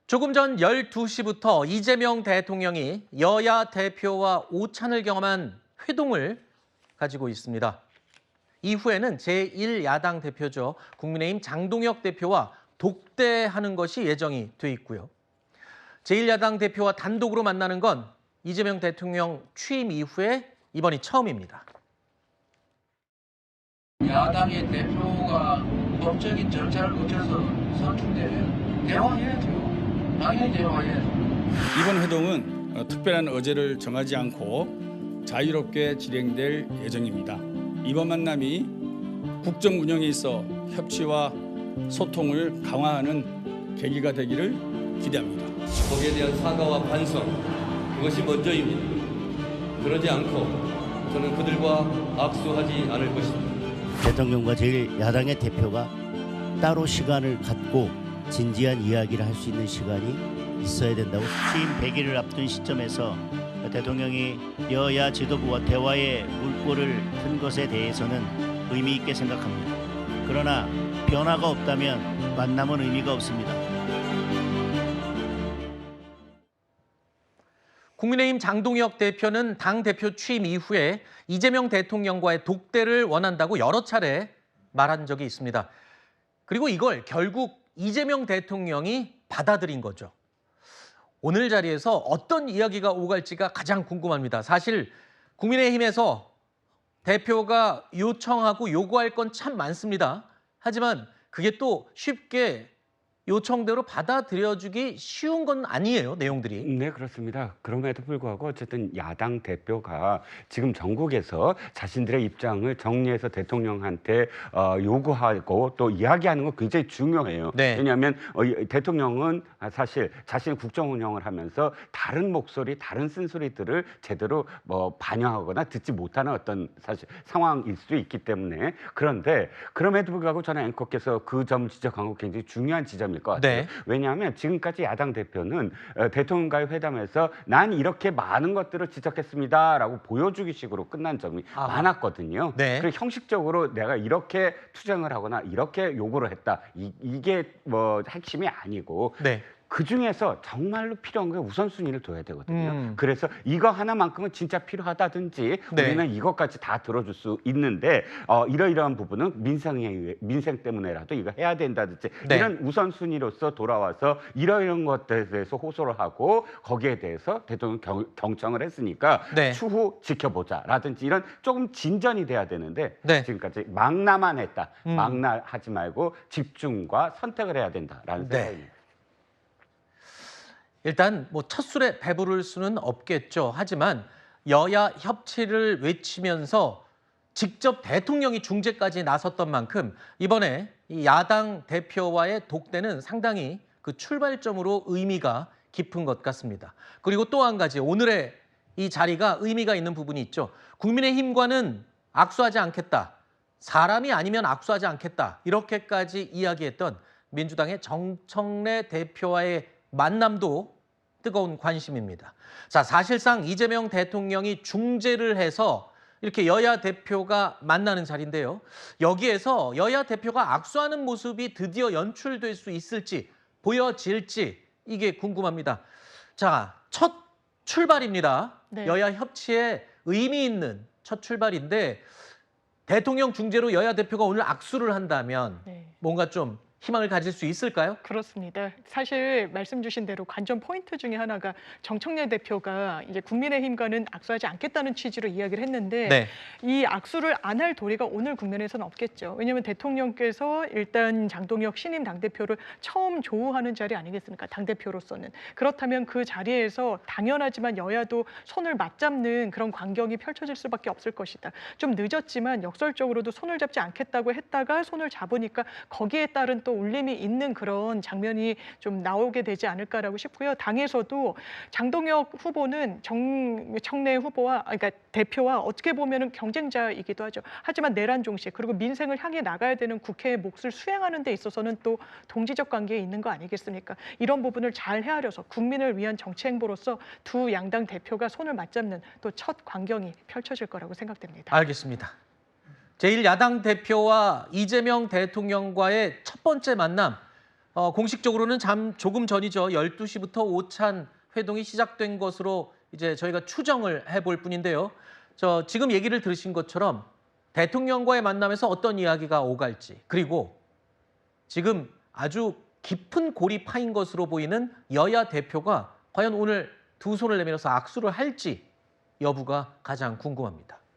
조금 전 12시부터 이재명 대통령이 여야 대표와 오찬을 경험한 회동을 가지고 있습니다. 이후에는 제1야당 대표죠. 국민의힘 장동혁 대표와 독대하는 것이 예정이 돼 있고요. 제1야당 대표와 단독으로 만나는 건 이재명 대통령 취임 이후에 이번이 처음입니다. 야당의 대표가 법적인 절차를 거쳐서 선출되면 대화해야죠. 당연히 대화해야죠. 이번 회동은 특별한 의제를 정하지 않고 자유롭게 진행될 예정입니다. 이번 만남이 국정 운영에 있어 협치와 소통을 강화하는 계기가 되기를 기대합니다. 거기에 대한 사과와 반성, 그것이 먼저입니다. 그러지 않고 저는 그들과 악수하지 않을 것입니다. 대통령과 제1야당의 대표가 따로 시간을 갖고 진지한 이야기를 할 수 있는 시간이 있어야 된다고. 취임 100일을 앞둔 시점에서 대통령이 여야 지도부와 대화의 물꼬를 튼 것에 대해서는 의미 있게 생각합니다. 그러나 변화가 없다면 만남은 의미가 없습니다. 국민의힘 장동혁 대표는 당대표 취임 이후에 이재명 대통령과의 독대를 원한다고 여러 차례 말한 적이 있습니다. 그리고 이걸 결국 이재명 대통령이 받아들인 거죠. 오늘 자리에서 어떤 이야기가 오갈지가 가장 궁금합니다. 사실 국민의힘에서 대표가 요청하고 요구할 건 참 많습니다. 하지만 그게 또 쉽게 요청대로 받아들여주기 쉬운 건 아니에요, 내용들이. 네, 그렇습니다. 그럼에도 불구하고 어쨌든 야당 대표가 지금 전국에서 자신들의 입장을 정리해서 대통령한테 요구하고 또 이야기하는 건 굉장히 중요해요. 네. 왜냐하면 대통령은 사실 자신의 국정 운영을 하면서 다른 목소리, 다른 쓴소리들을 제대로 반영하거나 듣지 못하는 어떤 사실 상황일 수도 있기 때문에. 그런데 그럼에도 불구하고 저는 앵커께서 그 점을 지적한 거 굉장히 중요한 지점일 것 같아요. 네. 왜냐하면 지금까지 야당 대표는 대통령과의 회담에서 난 이렇게 많은 것들을 지적했습니다라고 보여주기 식으로 끝난 점이 많았거든요. 네. 그리고 형식적으로 내가 이렇게 투쟁을 하거나 이렇게 요구를 했다. 이게 핵심이 아니고 네. 그중에서 정말로 필요한 게 우선순위를 둬야 되거든요. 음. 그래서 이거 하나만큼은 진짜 필요하다든지 네. 우리는 이것까지 다 들어줄 수 있는데 이러이러한 부분은 민생 때문에라도 이거 해야 된다든지 네. 이런 우선순위로서 돌아와서 이러이러한 것들에 대해서 호소를 하고 거기에 대해서 대통령 경청을 했으니까 네. 추후 지켜보자라든지 이런 조금 진전이 돼야 되는데 네. 지금까지 망라만 했다. 망라하지 말고 집중과 선택을 해야 된다라는 네. 생각입니다. 일단 첫 술에 배부를 수는 없겠죠. 하지만 여야 협치를 외치면서 직접 대통령이 중재까지 나섰던 만큼 이번에 이 야당 대표와의 독대는 상당히 그 출발점으로 의미가 깊은 것 같습니다. 그리고 또 한 가지 오늘의 이 자리가 의미가 있는 부분이 있죠. 국민의힘과는 악수하지 않겠다. 사람이 아니면 악수하지 않겠다. 이렇게까지 이야기했던 민주당의 정청래 대표와의 만남도 뜨거운 관심입니다. 자, 사실상 이재명 대통령이 중재를 해서 이렇게 여야 대표가 만나는 자리인데요. 여기에서 여야 대표가 악수하는 모습이 드디어 연출될 수 있을지 보여질지 이게 궁금합니다. 자, 첫 출발입니다. 네. 여야 협치에 의미 있는 첫 출발인데 대통령 중재로 여야 대표가 오늘 악수를 한다면 네. 뭔가 좀 희망을 가질 수 있을까요? 그렇습니다. 사실 말씀 주신 대로 관전 포인트 중에 하나가 정청래 대표가 이제 국민의힘과는 악수하지 않겠다는 취지로 이야기를 했는데 네. 이 악수를 안 할 도리가 오늘 국면에서는 없겠죠. 왜냐하면 대통령께서 일단 장동혁 신임 당대표를 처음 조우하는 자리 아니겠습니까? 당대표로서는. 그렇다면 그 자리에서 당연하지만 여야도 손을 맞잡는 그런 광경이 펼쳐질 수밖에 없을 것이다. 좀 늦었지만 역설적으로도 손을 잡지 않겠다고 했다가 손을 잡으니까 거기에 따른 또 울림이 있는 그런 장면이 좀 나오게 되지 않을까라고 싶고요. 당에서도 장동혁 후보는 정청래 후보와 그러니까 대표와 어떻게 보면은 경쟁자이기도 하죠. 하지만 내란 종식 그리고 민생을 향해 나가야 되는 국회의 몫을 수행하는 데 있어서는 또 동지적 관계에 있는 거 아니겠습니까? 이런 부분을 잘 헤아려서 국민을 위한 정치 행보로서 두 양당 대표가 손을 맞잡는 또 첫 광경이 펼쳐질 거라고 생각됩니다. 알겠습니다. 제1야당 대표와 이재명 대통령과의 첫 번째 만남, 공식적으로는 조금 전이죠. 12시부터 오찬 회동이 시작된 것으로 이제 저희가 추정을 해볼 뿐인데요. 지금 얘기를 들으신 것처럼 대통령과의 만남에서 어떤 이야기가 오갈지, 그리고 지금 아주 깊은 골이 파인 것으로 보이는 여야 대표가 과연 오늘 두 손을 내밀어서 악수를 할지 여부가 가장 궁금합니다.